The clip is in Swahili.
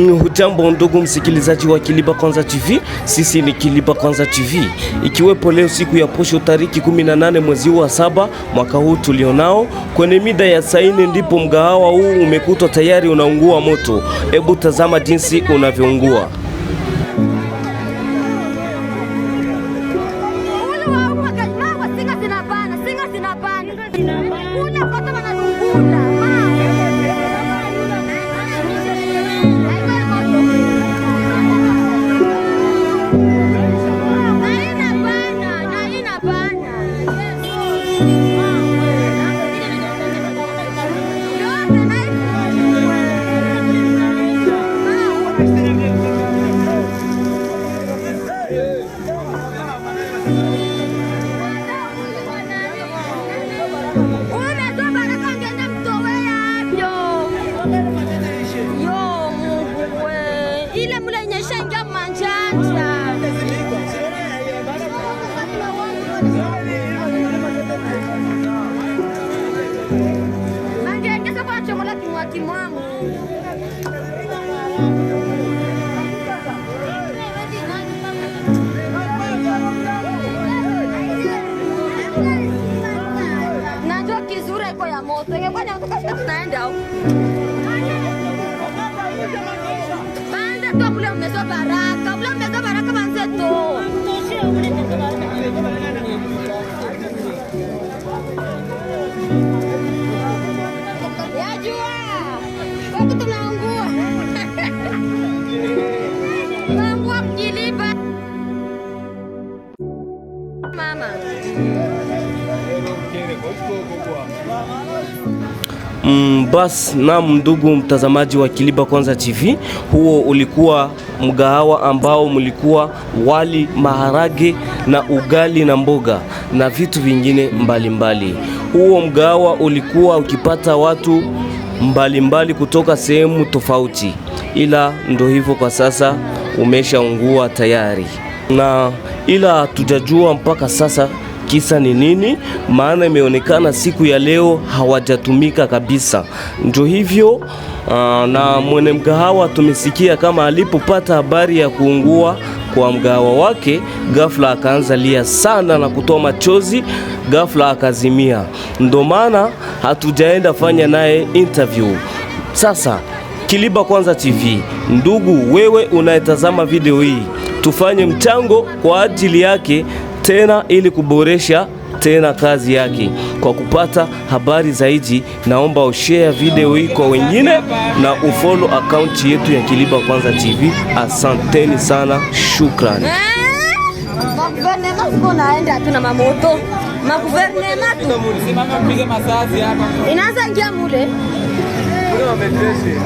Hujambo ndugu msikilizaji wa Kiliba Kwanza TV, sisi ni Kiliba Kwanza TV. Ikiwepo leo siku ya posho tariki 18 mwezi wa 7 mwaka huu tulionao, kwenye mida ya saa 4 ndipo mgahawa huu umekutwa tayari unaungua moto. Hebu tazama jinsi unavyoungua. Najua kizuri iko ya moto. Ingefanya mtu tunaenda huko. Banda tu kule umezo baraka. Kule umezo baraka manzeto. Yajua. Watu tunaungua. Tunaungua Kiliba. Mama. Bas na ndugu mtazamaji wa Kiliba Kwanza TV, huo ulikuwa mgahawa ambao mlikuwa wali, maharage na ugali na mboga na vitu vingine mbalimbali. Huo mgahawa ulikuwa ukipata watu mbalimbali kutoka sehemu tofauti, ila ndo hivyo kwa sasa umeshaungua tayari, na ila hatujajua mpaka sasa kisa ni nini, maana imeonekana siku ya leo hawajatumika kabisa. Ndio hivyo na mwenye mgahawa tumesikia kama alipopata habari ya kuungua kwa mgahawa wake, ghafla akaanza lia sana na kutoa machozi, ghafla akazimia. Ndio maana hatujaenda fanya naye interview. Sasa Kiliba Kwanza TV, ndugu wewe unayetazama video hii, tufanye mchango kwa ajili yake tena ili kuboresha tena kazi yake. Kwa kupata habari zaidi, naomba ushare video hii kwa wengine na ufollow account yetu ya Kiliba Kwanza TV. Asanteni sana, shukrani. Guvernema siko naenda tu na mamoto. Maguvernema tu. Simama mpige masazi hapa. Inaanza ingia mule. Kuna mametresi.